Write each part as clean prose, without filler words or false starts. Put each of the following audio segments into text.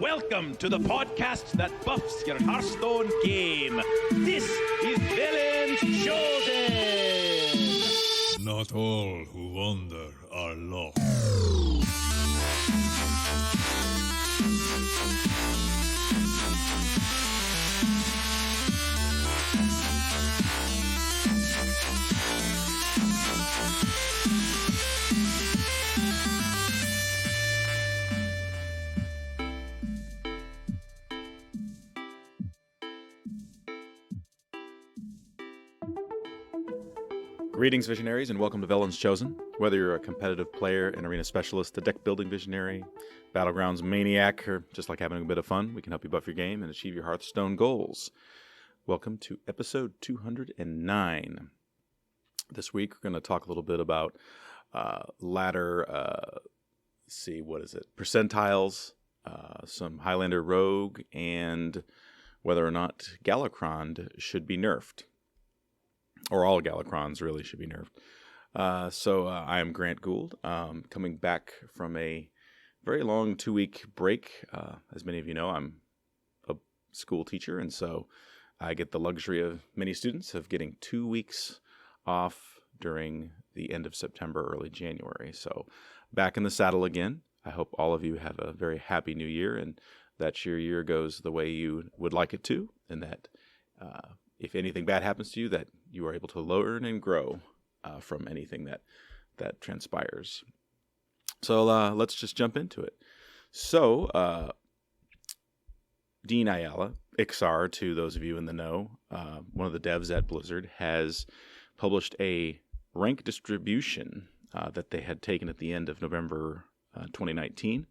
Welcome to the podcast that buffs your Hearthstone game. This is Velen's Chosen. Not all who wander are lost. Greetings, Visionaries, and welcome to Velen's Chosen. Whether you're a competitive player, an arena specialist, a deck-building visionary, Battlegrounds maniac, or just like having a bit of fun, we can help you buff your game and achieve your Hearthstone goals. Welcome to episode 209. This week, we're going to talk a little bit about ladder, percentiles, some Highlander Rogue, and whether or not Galakrond should be nerfed. Or all Galakronds really should be nerfed. I am Grant Gould, coming back from a very long 2-week break. As many of you know, I'm a school teacher, and so I get the luxury of many students of getting 2 weeks off during the end of September, early January. So back in the saddle again. I hope all of you have a very happy new year and that your year goes the way you would like it to, and that if anything bad happens to you, that you are able to learn and grow from anything that transpires. So let's just jump into it. So Dean Ayala, Iksar, to those of you in the know, one of the devs at Blizzard, has published a rank distribution that they had taken at the end of November 2019.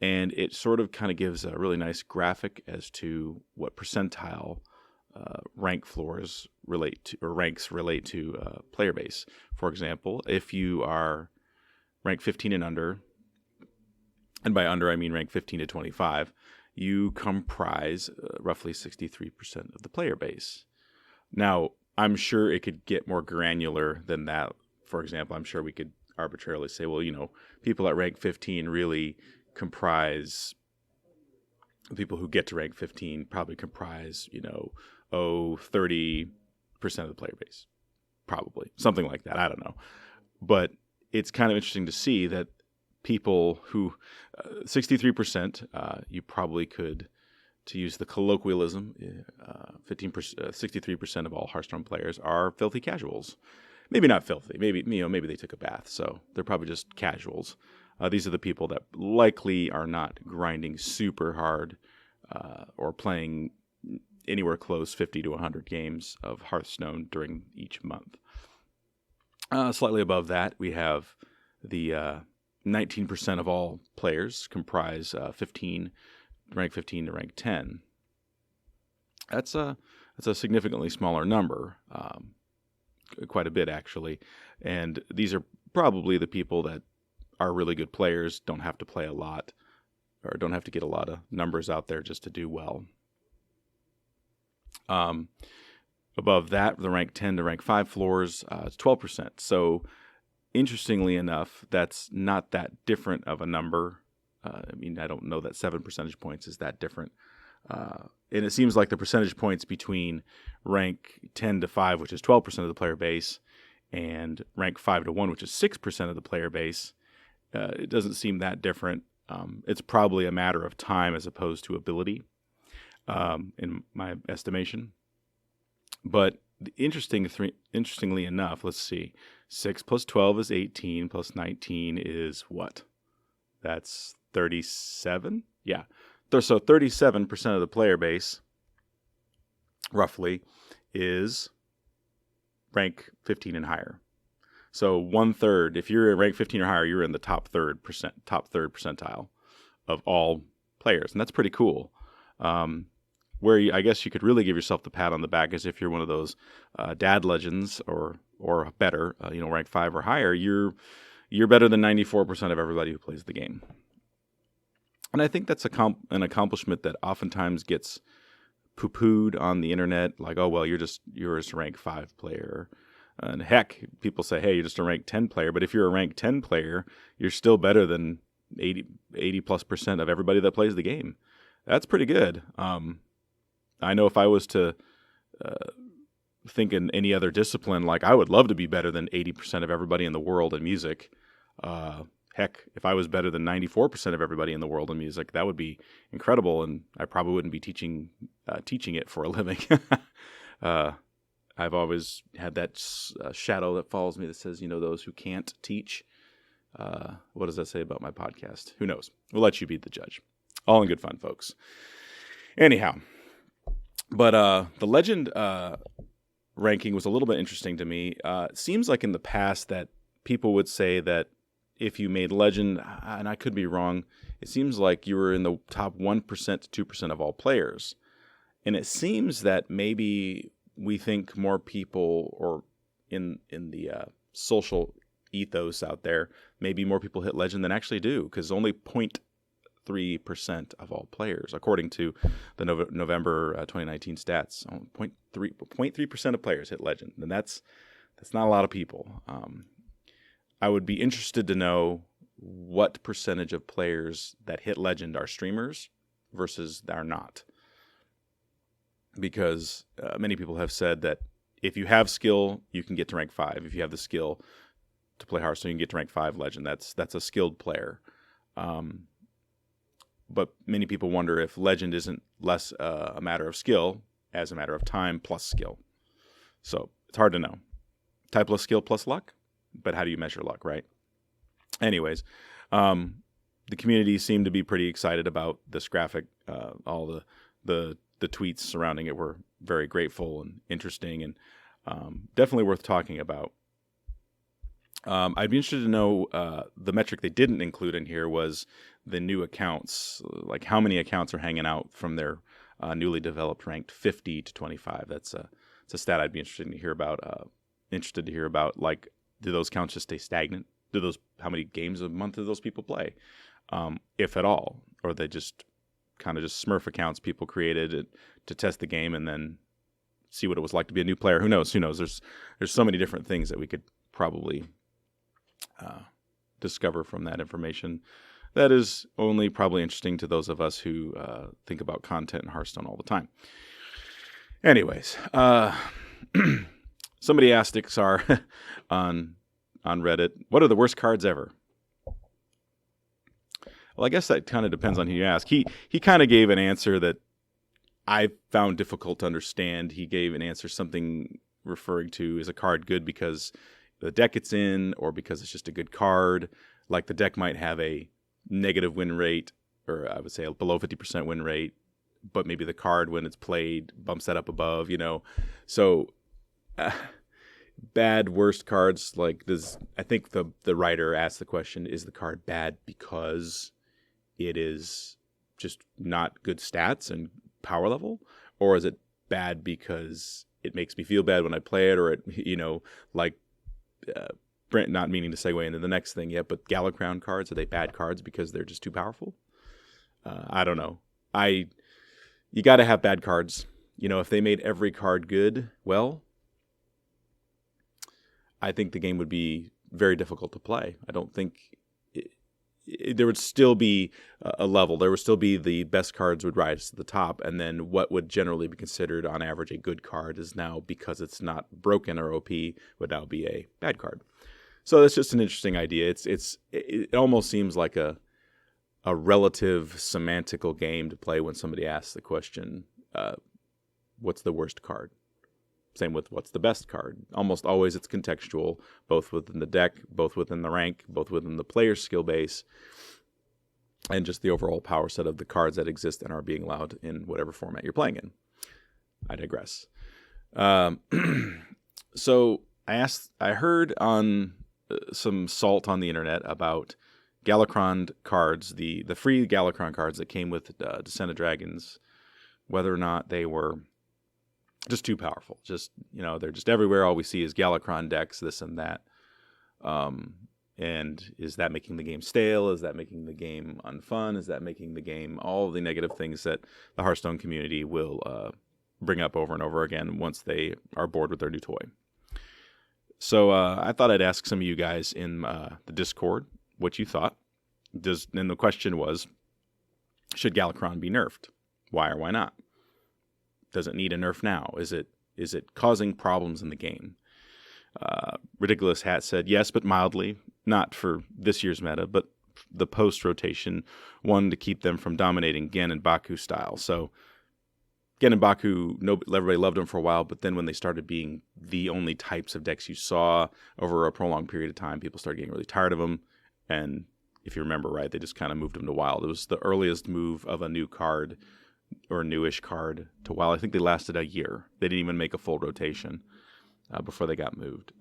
And it sort of kind of gives a really nice graphic as to what percentile rank floors relate to, or ranks relate to player base. For example, if you are rank 15 and under, and by under I mean rank 15 to 25, you comprise roughly 63% of the player base. Now, I'm sure it could get more granular than that. For example, I'm sure we could arbitrarily say, well, people at rank 15 really comprise, people who get to rank 15 probably comprise, 30% of the player base. Probably. Something like that. I don't know. But it's kind of interesting to see that people who, 63%, you probably could, to use the colloquialism, 63% of all Hearthstone players are filthy casuals. Maybe not filthy. Maybe they took a bath, so they're probably just casuals. These are the people that likely are not grinding super hard or playing anywhere close 50 to 100 games of Hearthstone during each month. Slightly above that, we have the 19% of all players comprise rank 15 to rank 10. That's a significantly smaller number, quite a bit actually. And these are probably the people that are really good players, don't have to play a lot, or don't have to get a lot of numbers out there just to do well. Above that, the rank 10 to rank 5 floors, it's 12%. So, interestingly enough, that's not that different of a number. I don't know that 7 percentage points is that different. And it seems like the percentage points between rank 10 to 5, which is 12% of the player base, and rank 5 to 1, which is 6% of the player base, it doesn't seem that different. It's probably a matter of time as opposed to ability, in my estimation. But interestingly enough, let's see. 6 plus 12 is 18, plus 19 is what? That's 37? Yeah. So 37% of the player base, roughly, is rank 15 and higher. So 1/3, if you're at rank 15 or higher, you're in the top third percentile of all players, and that's pretty cool. I guess you could really give yourself the pat on the back is if you're one of those dad legends or better, rank 5 or higher, you're better than 94% of everybody who plays the game. And I think that's an accomplishment that oftentimes gets poo-pooed on the internet, like, oh, well, you're just a rank 5 player. And heck, people say, hey, you're just a rank 10 player. But if you're a rank 10 player, you're still better than 80 plus % of everybody that plays the game. That's pretty good. I know if I was to think in any other discipline, like I would love to be better than 80% of everybody in the world in music. Heck, if I was better than 94% of everybody in the world in music, that would be incredible, and I probably wouldn't be teaching it for a living. I've always had that shadow that follows me that says, those who can't teach. What does that say about my podcast? Who knows? We'll let you be the judge. All in good fun, folks. Anyhow, but the legend ranking was a little bit interesting to me. It seems like in the past that people would say that if you made legend, and I could be wrong, it seems like you were in the top 1% to 2% of all players. And it seems that maybe we think more people, or in the social ethos out there, maybe more people hit legend than actually do, because only 0.3% of all players, according to the November 2019 stats, 0.3% of players hit legend, and that's not a lot of people. I would be interested to know what percentage of players that hit legend are streamers versus are not. Because many people have said that if you have skill, you can get to rank 5. If you have the skill to play Hearthstone, you can get to rank 5 legend. That's a skilled player. But many people wonder if legend isn't less a matter of skill as a matter of time plus skill. So it's hard to know. Type plus skill plus luck? But how do you measure luck, right? Anyways, the community seemed to be pretty excited about this graphic. All the tweets surrounding it were very grateful and interesting, and definitely worth talking about. I'd be interested to know the metric they didn't include in here was the new accounts, like how many accounts are hanging out from their newly developed ranked 50 to 25. It's a stat I'd be interested to hear about. Like, do those counts just stay stagnant? How many games a month do those people play, if at all, or they just kind of just Smurf accounts people created to test the game and then see what it was like to be a new player? Who knows? There's so many different things that we could probably discover from that information. That is only probably interesting to those of us who think about content in Hearthstone all the time. Anyways, somebody asked Iksar on Reddit, what are the worst cards ever? Well, I guess that kind of depends on who you ask. He kind of gave an answer that I found difficult to understand. He gave an answer something referring to, is a card good because the deck it's in, or because it's just a good card? Like the deck might have a negative win rate, or I would say a below 50% win rate, but maybe the card when it's played bumps that up above, So bad, worst cards, like I think the writer asked the question, is the card bad because it is just not good stats and power level, or is it bad because it makes me feel bad when I play it, or it, like Brent, not meaning to segue into the next thing yet, but Galakrond cards, are they bad cards because they're just too powerful? I don't know. You got to have bad cards. If they made every card good, well, I think the game would be very difficult to play. I don't think there would still be a level. There would still be the best cards would rise to the top, and then what would generally be considered on average a good card is now, because it's not broken or OP, would now be a bad card. So that's just an interesting idea. It almost seems like a relative semantical game to play when somebody asks the question, what's the worst card? Same with what's the best card. Almost always it's contextual, both within the deck, both within the rank, both within the player's skill base, and just the overall power set of the cards that exist and are being allowed in whatever format you're playing in. I digress. So I heard on some salt on the internet about Galakrond cards, the free Galakrond cards that came with Descent of Dragons, whether or not they were just too powerful. Just, they're just everywhere. All we see is Galakrond decks, this and that. And is that making the game stale? Is that making the game unfun? Is that making the game all the negative things that the Hearthstone community will bring up over and over again once they are bored with their new toy? So I thought I'd ask some of you guys in the Discord what you thought. And the question was, should Galakrond be nerfed? Why or why not? Does it need a nerf now? Is it causing problems in the game? Ridiculous Hat said yes, but mildly. Not for this year's meta, but the post-rotation one to keep them from dominating Gen and Baku style. So Gen and Baku, everybody loved them for a while, but then when they started being the only types of decks you saw over a prolonged period of time, people started getting really tired of them. And if you remember right, they just kind of moved them to Wild. It was the earliest move of a new card or a newish card to Wild. I think they lasted a year. They didn't even make a full rotation before they got moved.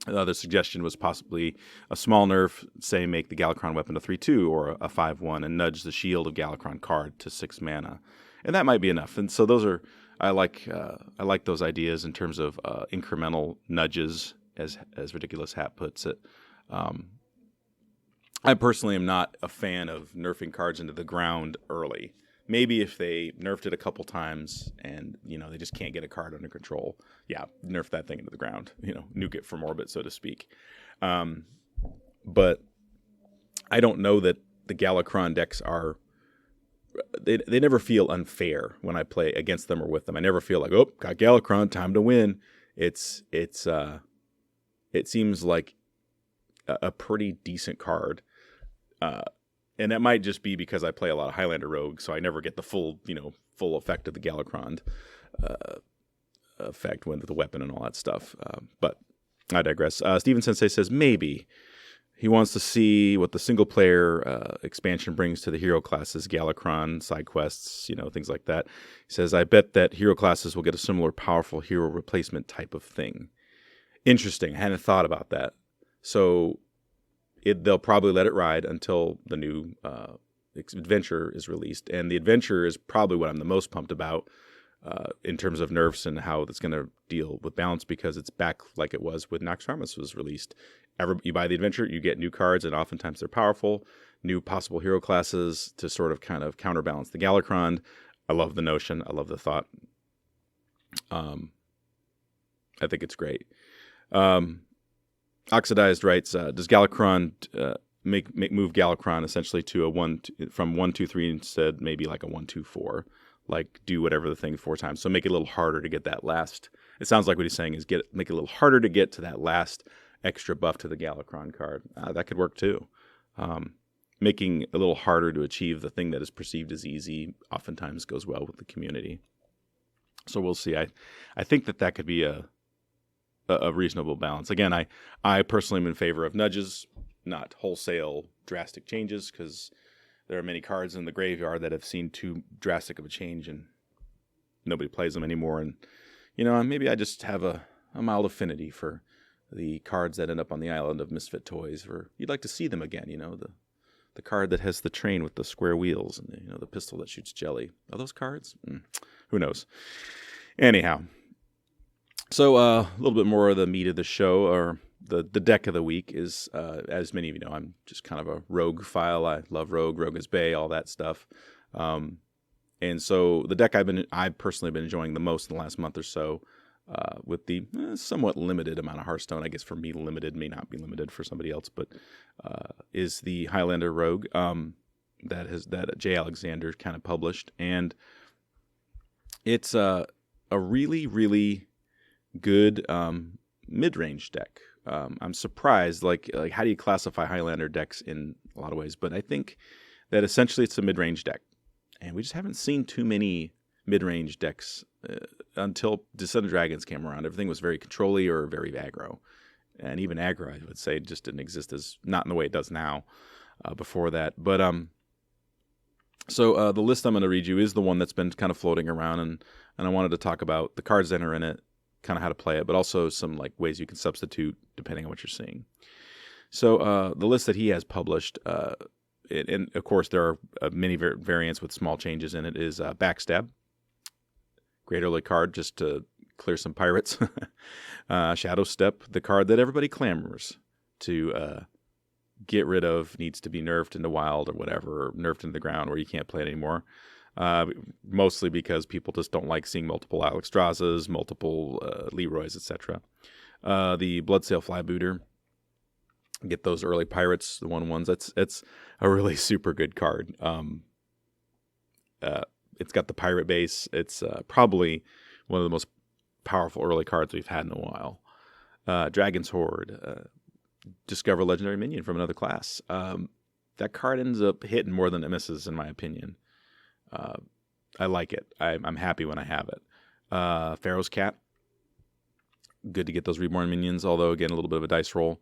The suggestion was possibly a small nerf, say make the Galakrond weapon a 3/2 or a 5/1 and nudge the Shield of Galakrond card to 6 mana. And that might be enough. And so those are, I like those ideas in terms of incremental nudges, as Ridiculous Hat puts it. I personally am not a fan of nerfing cards into the ground early. Maybe if they nerfed it a couple times and, they just can't get a card under control. Yeah, nerf that thing into the ground. Nuke it from orbit, so to speak. But I don't know that the Galakrond decks are... They never feel unfair when I play against them or with them. I never feel like, oh, got Galakrond, time to win. It seems like a pretty decent card. And that might just be because I play a lot of Highlander Rogue, so I never get the full effect of the Galakrond effect with the weapon and all that stuff. But I digress. Steven Sensei says maybe he wants to see what the single-player expansion brings to the hero classes, Galakrond, side quests, things like that. He says, I bet that hero classes will get a similar powerful hero replacement type of thing. Interesting. I hadn't thought about that. So they'll probably let it ride until the new adventure is released. And the adventure is probably what I'm the most pumped about in terms of nerfs and how it's going to deal with balance, because it's back like it was when Naxxramas was released. You buy the adventure, you get new cards, and oftentimes they're powerful, new possible hero classes to sort of kind of counterbalance the Galakrond. I love the notion. I love the thought. I think it's great. Oxidized writes, does Galakrond move Galakrond essentially to from 1/2/3 instead, maybe like a 1/2/4, like do whatever the thing 4 times. So make it a little harder to get that last. It sounds like what he's saying is make it a little harder to get to that last extra buff to the Galakrond card. That could work too. Making it a little harder to achieve the thing that is perceived as easy oftentimes goes well with the community. So we'll see. I think that could be a reasonable balance. Again, I personally am in favor of nudges, not wholesale drastic changes, because there are many cards in the graveyard that have seen too drastic of a change and nobody plays them anymore. And, maybe I just have a mild affinity for the cards that end up on the island of Misfit Toys, or you'd like to see them again, the card that has the train with the square wheels and the pistol that shoots jelly. Are those cards? Who knows? Anyhow. So a little bit more of the meat of the show, or the deck of the week is, as many of you know, I'm just kind of a Rogue file. I love Rogue, Rogue is Bay, all that stuff. And so the deck I've personally been enjoying the most in the last month or so, with the somewhat limited amount of Hearthstone. I guess for me, limited may not be limited for somebody else, but is the Highlander Rogue that J. Alexander kind of published, and it's a really, really good mid-range deck. I'm surprised, like how do you classify Highlander decks in a lot of ways? But I think that essentially it's a mid-range deck, and we just haven't seen too many mid-range decks until Descent of Dragons came around. Everything was very control-y or very aggro, and even aggro, I would say, just didn't exist as not in the way it does now. Before that, but so the list I'm going to read you is the one that's been kind of floating around, and I wanted to talk about the cards that are in it, kind of how to play it, but also some like ways you can substitute depending on what you're seeing. So the list that he has published, and of course there are many variants with small changes in it, is Backstab, great early card just to clear some pirates. Shadow Step, the card that everybody clamors to get rid of, needs to be nerfed into Wild or whatever, or nerfed into the ground where you can't play it anymore. Mostly because people just don't like seeing multiple Alexstraszas, multiple Leroys, etc. The Bloodsail Flybooter, Get those early pirates, the 1/1s. It's a really super good card. It's got the pirate base. It's probably one of the most powerful early cards we've had in a while. Dragon's Horde. Discover legendary minion from another class. That card ends up hitting more than it misses, in my opinion. I like it. I'm happy when I have it. Pharaoh's Cat. Good to get those reborn minions, although, again, a little bit of a dice roll.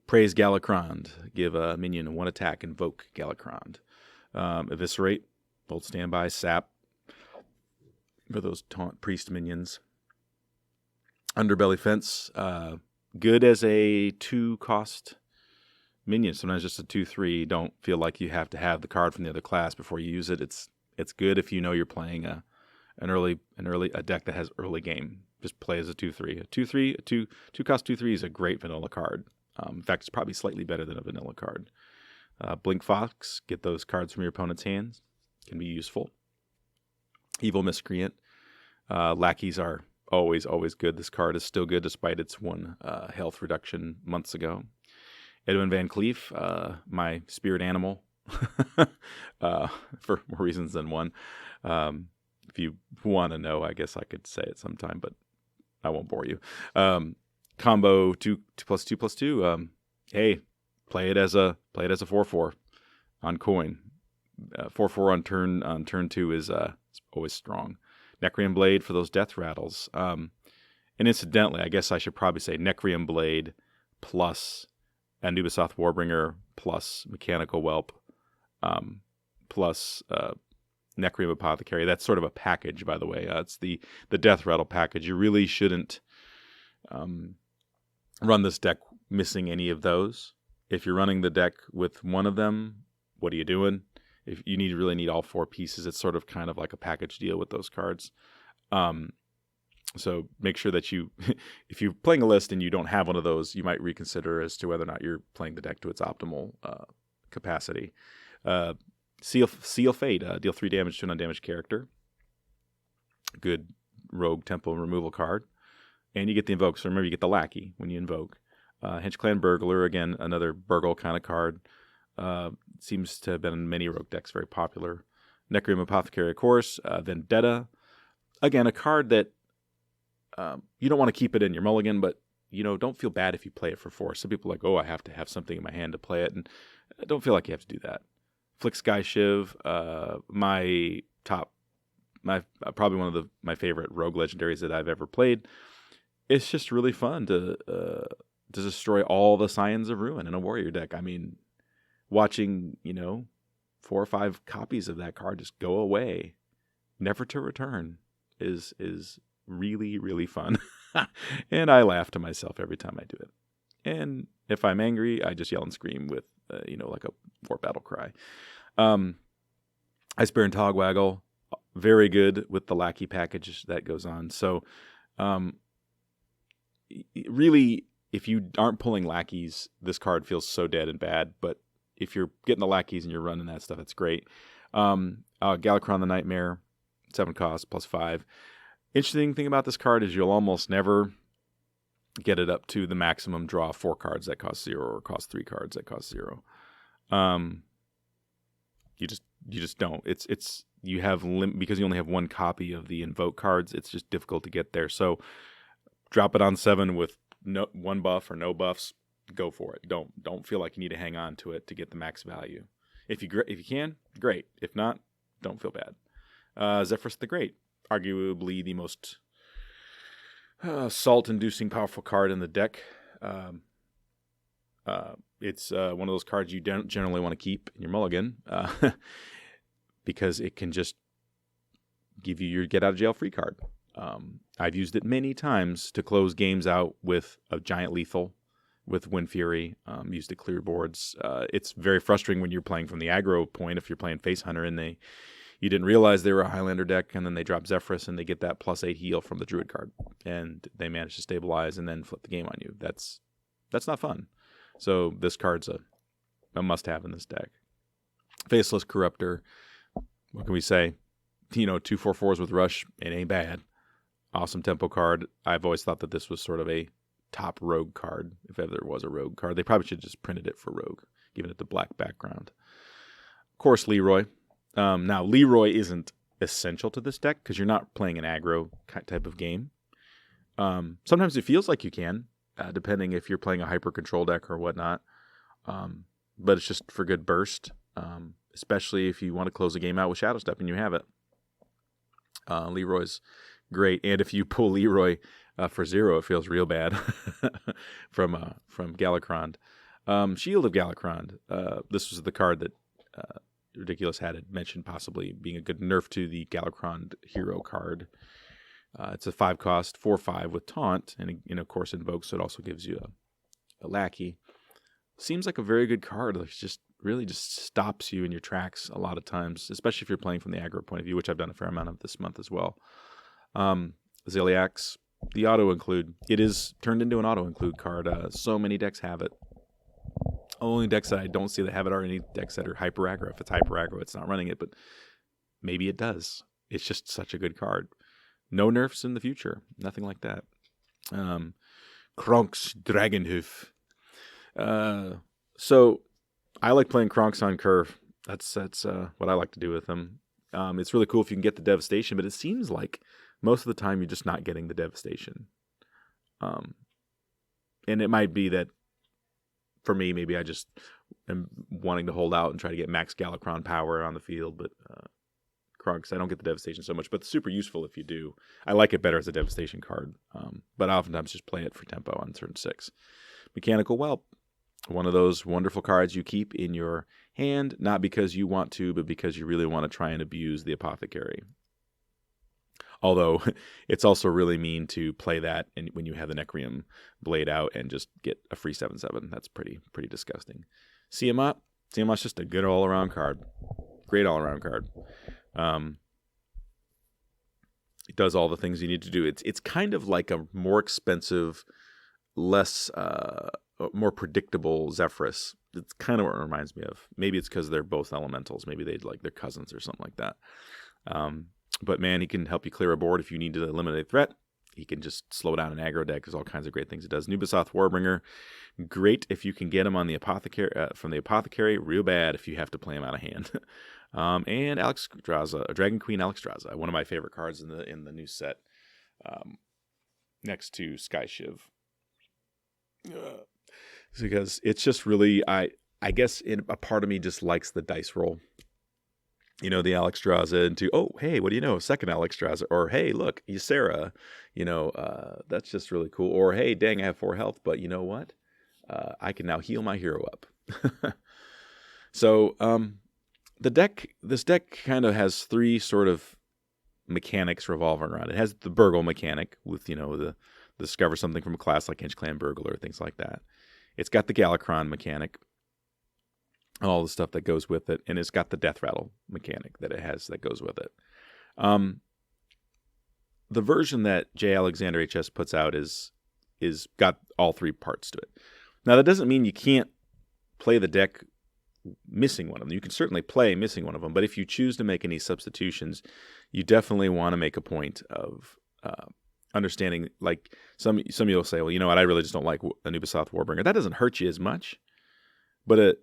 Praise Galakrond. Give a minion 1 attack. Invoke Galakrond. Eviscerate. Bolt Standby. Sap. For those taunt priest minions. Underbelly Fence. Good as a 2-cost minion. Sometimes just a 2/3. Don't feel like you have to have the card from the other class before you use it. It's good if you know you're playing a deck that has early game. Just play as a 2/3. A 2/3, a 2-cost 2/3 is a great vanilla card. In fact, it's probably slightly better than a vanilla card. Blink Fox, get those cards from your opponent's hands. Can be useful. Evil Miscreant. Lackeys are always good. This card is still good despite its 1 health reduction months ago. Edwin Van Cleef, my spirit animal, for more reasons than one. If you want to know, I guess I could say it sometime, but I won't bore you. Combo 2+2+2. Hey, play it as a 4/4 on coin. 4/4 on turn 2 is always strong. Necrium Blade for those death rattles. And incidentally, I guess I should probably say Necrium Blade plus Anubis-Soth Warbringer plus Mechanical Whelp plus Necrium Apothecary. That's sort of a package, by the way. It's the death rattle package. You really shouldn't run this deck missing any of those. If you're running the deck with one of them, what are you doing? If you really need all 4 pieces, it's sort of kind of like a package deal with those cards. So make sure that if you're playing a list and you don't have one of those, you might reconsider as to whether or not you're playing the deck to its optimal capacity. Seal Fate, deal 3 damage to an undamaged character. Good rogue tempo removal card. And you get the invoke. So remember, you get the lackey when you invoke. Hench Clan Burglar, again, another burgle kind of card. Seems to have been in many rogue decks, very popular. Necrium Apothecary, of course. Vendetta. Again, a card that you don't want to keep it in your mulligan, but don't feel bad if you play it for 4. Some people are like, oh, I have to have something in my hand to play it, and don't feel like you have to do that. Flick Sky Shiv, probably one of my favorite rogue legendaries that I've ever played. It's just really fun to destroy all the Scions of Ruin in a warrior deck. I mean, watching 4 or 5 copies of that card just go away, never to return, is really, really fun. And I laugh to myself every time I do it. And if I'm angry, I just yell and scream with like a war battle cry. Ice Baron Togwaggle, very good with the lackey package that goes on. So really, if you aren't pulling lackeys, this card feels so dead and bad. But if you're getting the lackeys and you're running that stuff, it's great. Galakrond the Nightmare, 7 cost plus 5. Interesting thing about this card is you'll almost never get it up to the maximum draw 4 cards that cost 0 or cost 3 cards that cost 0. You just don't. It's you have because you only have 1 copy of the invoke cards. It's just difficult to get there. So drop it on 7 with 1 buff or no buffs. Go for it. Don't feel like you need to hang on to it to get the max value. If you can, great. If not, don't feel bad. Zephrys the Great, arguably the most salt-inducing powerful card in the deck. It's one of those cards you don't generally want to keep in your mulligan because it can just give you your get-out-of-jail-free card. I've used it many times to close games out with a giant lethal, with Wind Fury, used to clear boards. It's very frustrating when you're playing from the aggro point if you're playing Face Hunter and you didn't realize they were a Highlander deck, and then they drop Zephrys and they get that +8 heal from the Druid card, and they manage to stabilize and then flip the game on you. That's not fun. So this card's a must-have in this deck. Faceless Corruptor. What can we say? 2 4/4s with Rush. It ain't bad. Awesome tempo card. I've always thought that this was sort of a top Rogue card, if ever there was a Rogue card. They probably should have just printed it for Rogue, given it the black background. Of course, Leroy. Now, Leroy isn't essential to this deck because you're not playing an aggro type of game. Sometimes it feels like you can, depending if you're playing a hyper control deck or whatnot. But it's just for good burst, especially if you want to close a game out with Shadow Step and you have it. Leroy's great, and if you pull Leroy for 0, it feels real bad from Galakrond. Shield of Galakrond. This was the card that Ridiculous had mentioned possibly being a good nerf to the Galakrond hero card. It's a 5 cost, 4/5 with taunt, and of course invokes, so it also gives you a lackey. Seems like a very good card. It just really just stops you in your tracks a lot of times, especially if you're playing from the aggro point of view, which I've done a fair amount of this month as well. Ziliax, the auto include. It is turned into an auto include card. So many decks have it. Only decks that I don't see that have it are any decks that are hyper aggro. If it's hyper aggro, it's not running it, but maybe it does. It's just such a good card. No nerfs in the future. Nothing like that. Krunk's Dragonhoof. So I like playing Kronks on curve. That's what I like to do with them. It's really cool if you can get the devastation, but it seems like most of the time you're just not getting the devastation. And it might be that for me, maybe I just am wanting to hold out and try to get max Galakrond power on the field, but Kronks, I don't get the devastation so much, but it's super useful if you do. I like it better as a devastation card, but I oftentimes just play it for tempo on turn 6. Mechanical Whelp. One of those wonderful cards you keep in your hand, not because you want to, but because you really want to try and abuse the Apothecary. Although, it's also really mean to play that and when you have the Necrium Blade out and just get a free 7/7. That's pretty disgusting. Tiamat. Tiamat's just a good all-around card. Great all-around card. It does all the things you need to do. It's kind of like a more expensive, less... more predictable Zephrys. It's kind of what it reminds me of. Maybe it's because they're both elementals. Maybe they'd like their cousins or something like that. But man, he can help you clear a board if you need to eliminate a threat. He can just slow down an aggro deck. There's all kinds of great things it does. Nubasoth Warbringer, great if you can get him on the Apothecary from the Apothecary. Real bad if you have to play him out of hand. And Alexstrasza, Dragon Queen Alexstrasza, one of my favorite cards in the new set. Next to Sky Shiv. Because it's just really, I guess a part of me just likes the dice roll. The Alexstrasza into, oh, hey, what do you know? Second Alexstrasza. Or, hey, look, Ysera. That's just really cool. Or, hey, dang, I have 4 health, but you know what? I can now heal my hero up. So, this deck kind of has 3 sort of mechanics revolving around. It has the Burgle mechanic with, the discover something from a class like Inch Clan Burglar, things like that. It's got the Galakrond mechanic, all the stuff that goes with it, and it's got the Death Rattle mechanic that it has that goes with it. The version that J. Alexander HS puts out is got all 3 parts to it. Now, that doesn't mean you can't play the deck missing one of them. You can certainly play missing one of them, but if you choose to make any substitutions, you definitely want to make a point of understanding, like some of you will say, well, you know what, I really just don't like Nubasoth Warbringer. That doesn't hurt you as much, but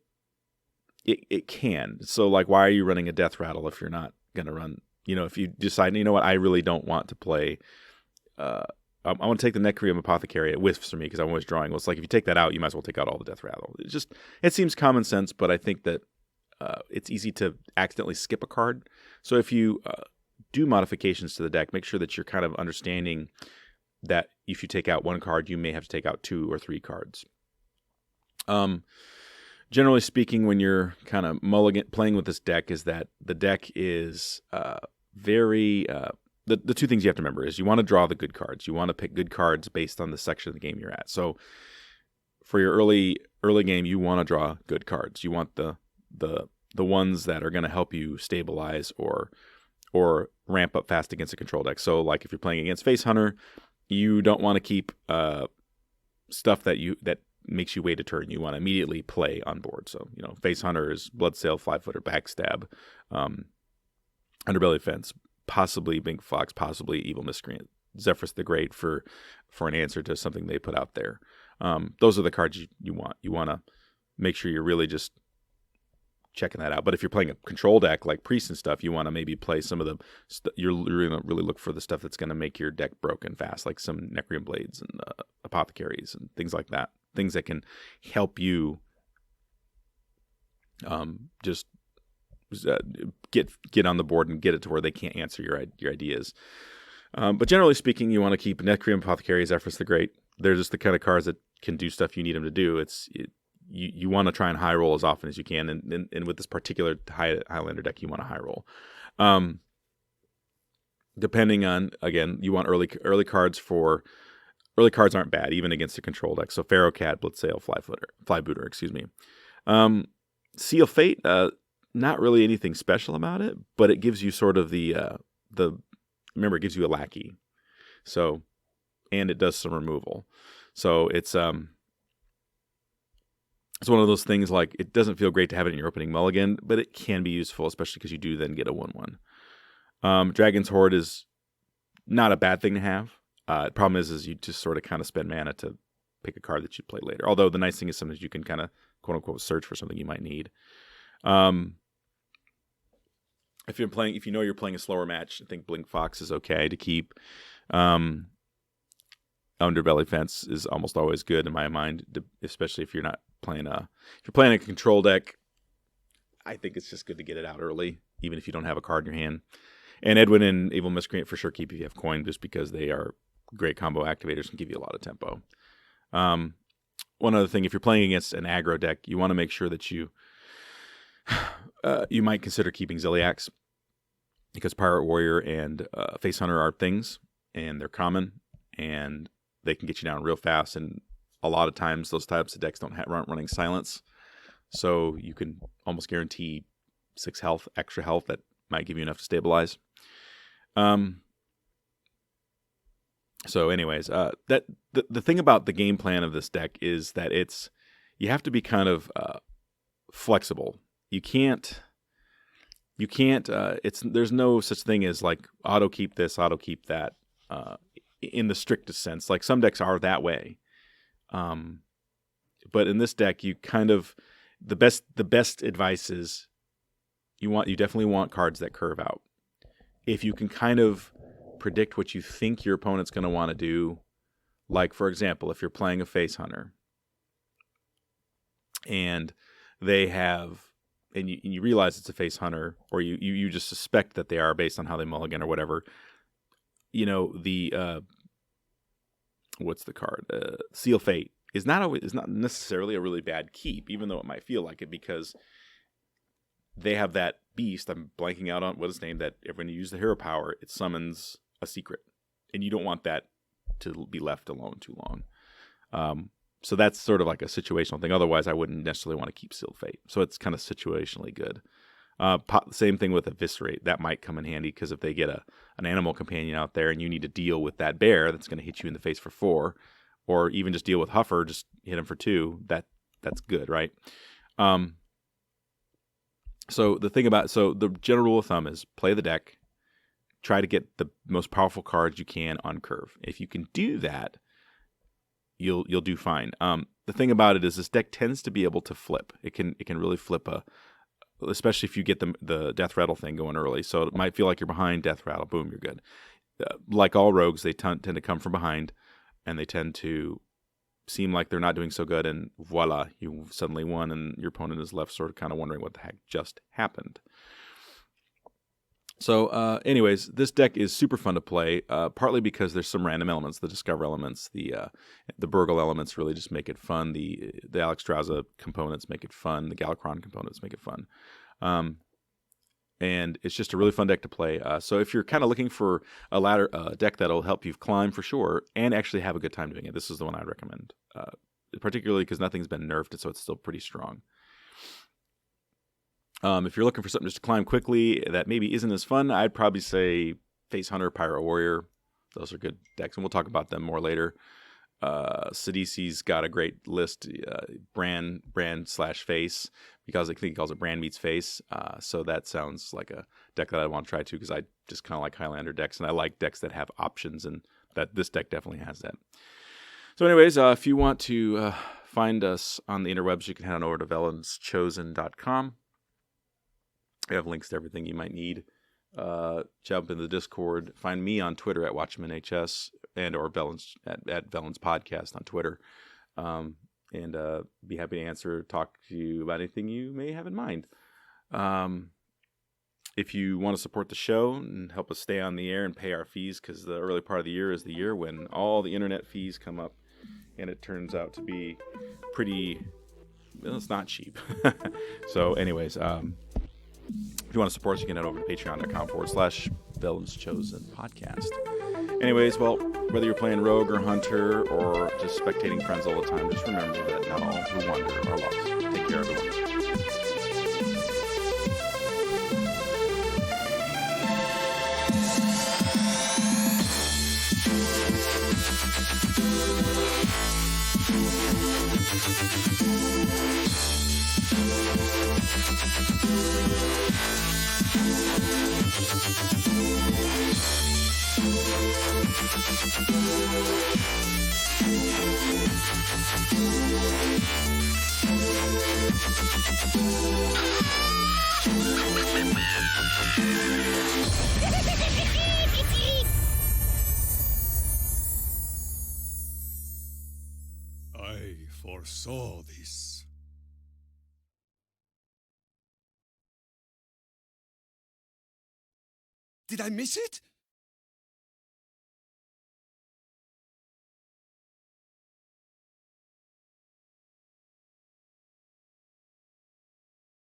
it can. So, like, why are you running a Death Rattle if you're not going to run, if you decide, you know what, I really don't want to play, I want to take the Necrium Apothecary. It whiffs for me because I'm always drawing. Well, it's like if you take that out, you might as well take out all the Death Rattle. It seems common sense, but I think that it's easy to accidentally skip a card. So if you do modifications to the deck, make sure that you're kind of understanding that if you take out 1 card, you may have to take out 2 or 3 cards. Generally speaking, when you're kind of playing with this deck, is that the deck is very... The 2 things you have to remember is you want to draw the good cards. You want to pick good cards based on the section of the game you're at. So for your early game, you want to draw good cards. You want the ones that are going to help you stabilize or ramp up fast against a control deck. So, like, if you're playing against Face Hunter, you don't want to keep stuff that makes you wait a turn. You want to immediately play on board. So, Face Hunter is Bloodsail, 5-footer, Backstab, Underbelly Fence, possibly Bink Fox, possibly Evil Miscreant, Zephyrus the Great for an answer to something they put out there. Those are the cards you want. You want to make sure you're really just checking that out. But if you're playing a control deck like Priest and stuff, you want to maybe play some of the you're going to really look for the stuff that's going to make your deck broken fast, like some Necrium Blades and Apothecaries and things like that. Things that can help you just get on the board and get it to where they can't answer your ideas. But generally speaking, you want to keep Necrium, Apothecary, Zephyrus the Great. They're just the kind of cards that can do stuff you need them to do. You want to try and high roll as often as you can, and with this particular Highlander deck, you want to high roll. Depending on, again, you want early cards for... Early cards aren't bad, even against a control deck. So Pharaoh Cat, Blitzsail, Flybooter, excuse me. Seal Fate, not really anything special about it, but it gives you sort of the remember, it gives you a lackey. So, and it does some removal. So it's one of those things, like, it doesn't feel great to have it in your opening mulligan, but it can be useful, especially because you do then get a 1/1. Dragon's Horde is not a bad thing to have. The problem is you just sort of kind of spend mana to pick a card that you play later. Although the nice thing is sometimes you can kind of, quote unquote, search for something you might need. If you know you're playing a slower match, I think Blink Fox is okay to keep. Underbelly Fence is almost always good in my mind, especially if you're not playing if you're playing a control deck. I think it's just good to get it out early, even if you don't have a card in your hand. And Edwin and Evil Miscreant for sure keep if you have coin, just because they are great combo activators and give you a lot of tempo. One other thing, if you're playing against an aggro deck, you want to make sure that you might consider keeping Ziliax, because Pirate Warrior and Face Hunter are things, and they're common, and they can get you down real fast. And a lot of times those types of decks aren't running silence, so you can almost guarantee 6 health, extra health that might give you enough to stabilize. So anyways, that the thing about the game plan of this deck is that you have to be kind of flexible. You can't there's no such thing as like auto keep this, auto keep that, in the strictest sense. Like, some decks are that way. But in this deck, you kind of, the best advice is you definitely want cards that curve out. If you can kind of predict what you think your opponent's going to want to do, like, for example, if you're playing a Face Hunter and they have, and you realize it's a Face Hunter, or you just suspect that they are based on how they mulligan or whatever, what's the card? Seal Fate is not necessarily a really bad keep, even though it might feel like it, because they have that beast. I'm blanking out on what it's named, that when you use the hero power, it summons a secret, and you don't want that to be left alone too long. So that's sort of like a situational thing. Otherwise, I wouldn't necessarily want to keep Sealed Fate. So it's kind of situationally good. Same thing with Eviscerate. That might come in handy, because if they get an animal companion out there and you need to deal with that bear that's going to hit you in the face for 4, or even just deal with Huffer, just hit him for 2, that's good, right? So the general rule of thumb is play the deck, try to get the most powerful cards you can on curve. If you can do that, you'll do fine. The thing about it is this deck tends to be able to flip. It can really flip especially if you get the Death Rattle thing going early. So it might feel like you're behind, Death Rattle, boom, you're good. Like all rogues, they tend to come from behind, and they tend to seem like they're not doing so good, and voila, you suddenly won, and your opponent is left sort of kind of wondering what the heck just happened. So anyways, this deck is super fun to play, partly because there's some random elements. The Discover elements, the Burgle elements really just make it fun. The Alexstrasza components make it fun. The Galakrond components make it fun. And it's just a really fun deck to play. So if you're kind of looking for a deck that'll help you climb for sure, and actually have a good time doing it, this is the one I'd recommend, particularly because nothing's been nerfed, so it's still pretty strong. If you're looking for something just to climb quickly that maybe isn't as fun, I'd probably say Face Hunter, Pirate Warrior. Those are good decks, and we'll talk about them more later. Sidisi's got a great list, brand/face, because I think he calls it brand meets face. So that sounds like a deck that I want to try too, because I just kind of like Highlander decks, and I like decks that have options and that this deck definitely has that. So anyways, if you want to find us on the interwebs, you can head on over to velenschosen.com. We have links to everything you might need. Jump in the Discord. Find me on Twitter at WatchmanHS and or Velens at Velen's Podcast on Twitter. And be happy to talk to you about anything you may have in mind. If you want to support the show and help us stay on the air and pay our fees, because the early part of the year is the year when all the internet fees come up, and it turns out to be pretty, well, it's not cheap. So anyways, if you want to support us, you can head over to patreon.com/Velen's Chosen Podcast. Anyways, well, whether you're playing Rogue or Hunter or just spectating friends all the time, just remember that not all who wander are lost. Take care, everyone. I foresaw this. Did I miss it?